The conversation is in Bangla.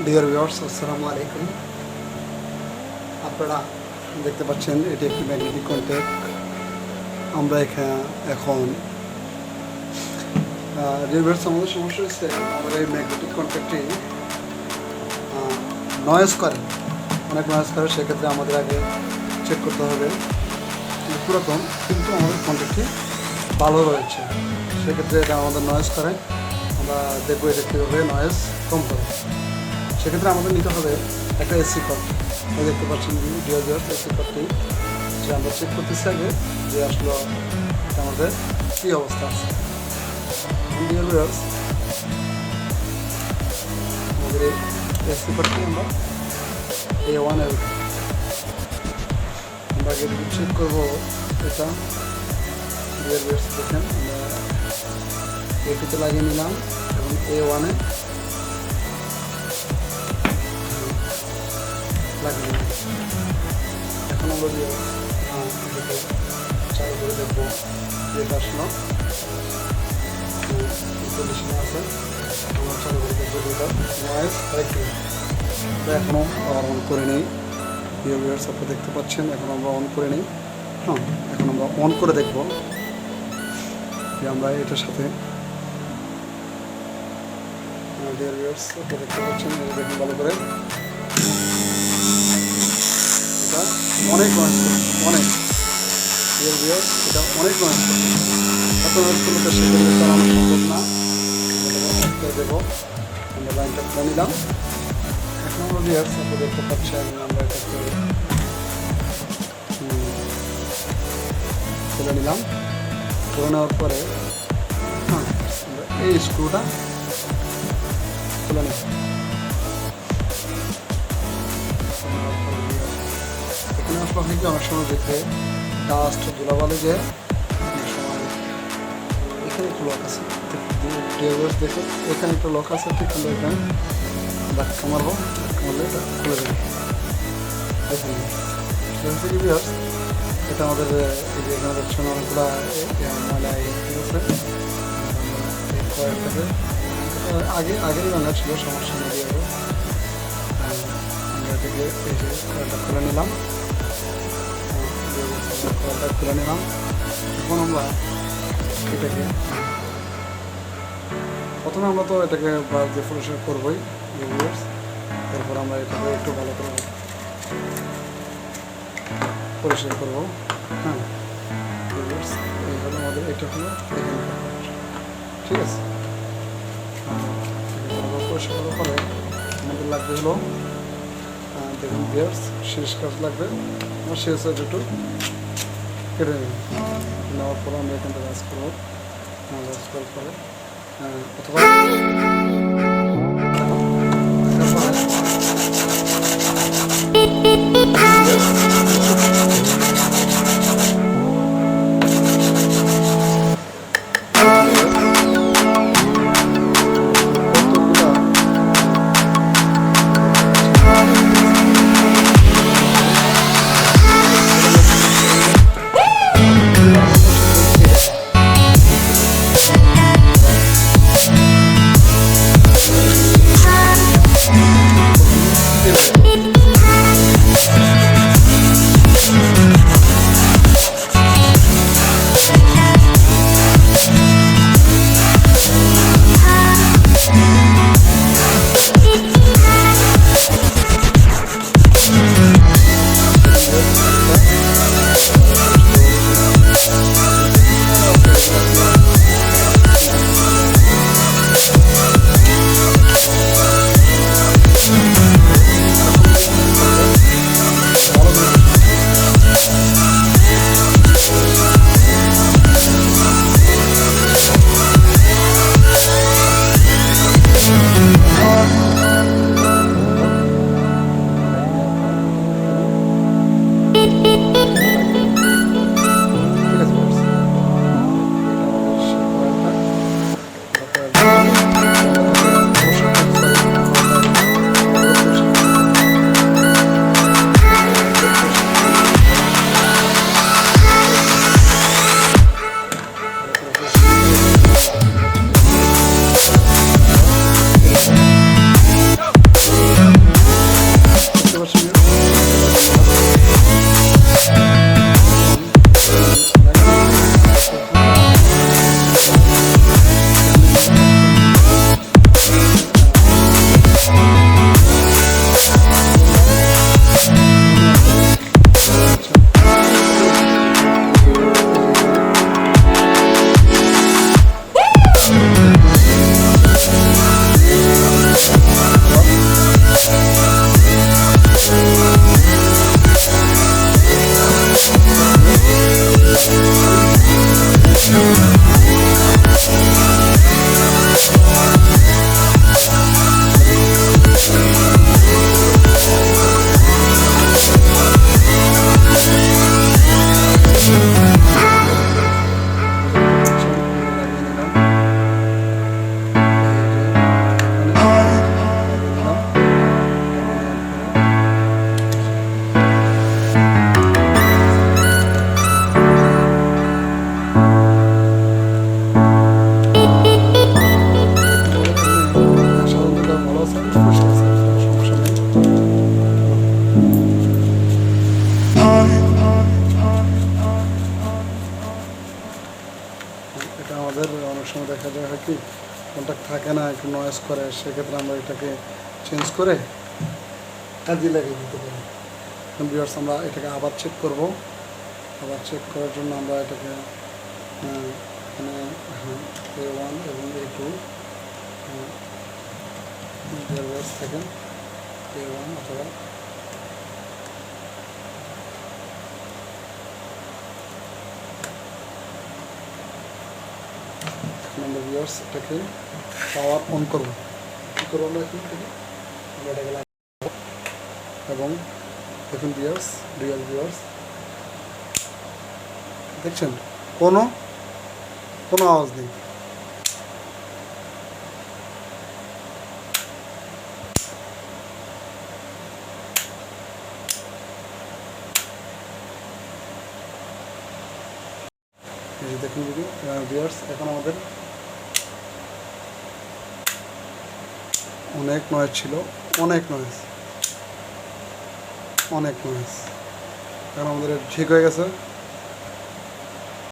ডিয়ার ভিউয়ার্স, আসসালামু আলাইকুম। আপনারা দেখতে পাচ্ছেন এটি একটি ম্যাগনেটিক কন্ট্যাক্ট। আমরা এখন ভিউয়ার্স, আমাদের সমস্যা হচ্ছে আমাদের এই ম্যাগনেটিক কন্ট্যাক্টটি নয়েজ করে, অনেক নয়েজ করে। সেক্ষেত্রে আমাদের আগে চেক করতে হবে পুরাতন, কিন্তু আমাদের কন্ট্যাক্টটি ভালো রয়েছে। সেক্ষেত্রে এটা আমাদের নয়েজ করে, আমরা দেখবো এটা কীভাবে নয়েজ কম করে। সেক্ষেত্রে আমাদের নিতে হবে একটা এসি কর্ড। দেখতে পাচ্ছেন ডিওর এসি কর্ডটি, যে আমরা চেক করতেছি আগে যে আসলে আমাদের কী অবস্থা আছে। ডিওর ভিউয়ার্স, আমাদের এই এসি কর্ডটি আমরা A1 আমরা আগে চেক করবো এটা। ডিওর ভিউয়ার্স দেখেন, আমরা A2-তে লাগিয়ে নিলাম এবং A1-এ লাগিয়ে নিলাম। এখন আমরা চালু করে দেখবো যেটা আসলো ইনস্টলেশনে আছে। আমরা চালু করে দেখবো যেটা নয়েজ হয়তো এখনও অন করে নেই। ডিয়ার ভিউয়ার্স, আপনারা দেখতে পাচ্ছেন এখন আমরা অন করে নেই। এখন আমরা অন করে দেখবো যে আমরা এটার সাথে ডিয়ার ভিউয়ার্স, আপনারা দেখতে পাচ্ছেন দেখুন ভালো করে, এটা অনেক নয়েজ করছে, অনেক। ডিয়ার ভিউয়ার্স, এটা অনেক নয়েজ করছে। এত নয়েজ করলে তো সেক্ষেত্রে চালানো সম্ভব না। আমরা দেবো, আমরা লাইনটা খুলে নিলাম। এখন আমরা ভিউয়ার্স, আপনারা দেখতে পাচ্ছেন আমরা এটাকে খুলে নিলাম। খুলে নেওয়ার পরে আমরা এই স্ক্রুটা খুলে নিলাম। এখানে আসলে হয় কি, অনেক সময় দেখে ডাস্ট ধুলাবালি যে অনেক সময় এখানে একটু লক আছে, দেখো এখানে একটু লক আছে, ঠিক আছে। এখানে ধাক্কা মারবো, মারলে এটা খুলে দেবে। দেখুন কি ভিউয়ার্স, এটা আমাদের এই যে এখানে দেখছেন অনেকগুলো ময়লা আছে। কয়েকটাতে আগেই বাংলা ছিল, সমস্যা নেই। আমরা এটাকে এই যে কয়েকটা খুলে নিলাম, কয়েকটা খুলে নিলাম। এখন আমরা এটাকে প্রথমে আমরা তো এটাকে ব্রাশ দিয়ে পরিষ্কার করবোই। তারপর আমরা এটাকে একটু ভালো করে পরিষ্কার করবো। এই হলো আমাদের, এটা হলো ঠিক আছে। পরিষ্কার করার পরে আমাদের লাগবে হলো দেখুন ভিউয়ার্স, শেষ কাজ লাগবে। আমার শেষ হয়ে একটু কেটে নেওয়ার পরে আমরা এখান থেকে কাজ করবো। কাজ করার পরে অথবা ঠিকঠাক থাকে না, একটু নয়েজ করে, সেক্ষেত্রে আমরা এটাকে চেঞ্জ করে কাজে লাগিয়ে দিতে পারি। ভিউয়ার্স আমরা এটাকে আবার চেক করব। আবার চেক করার জন্য আমরা এটাকে এখানে A1 এবং A2 থাকেন A1 অথবা আমরা ভিউয়ার্স এটাকে পাওয়ার অন করব। কী করবো আমরা এখান থেকে আমরা এটাকে লাগাবো এবং দেখুন ভিউয়ার্স, রিয়েল ভিউয়ার্স দেখছেন কোনো আওয়াজ নেই। এই যে দেখুন ভিউয়ার্স, এখন আমাদের অনেক নয়েজ ছিল, অনেক নয়েজ। এখন আমাদের ঠিক হয়ে গেছে।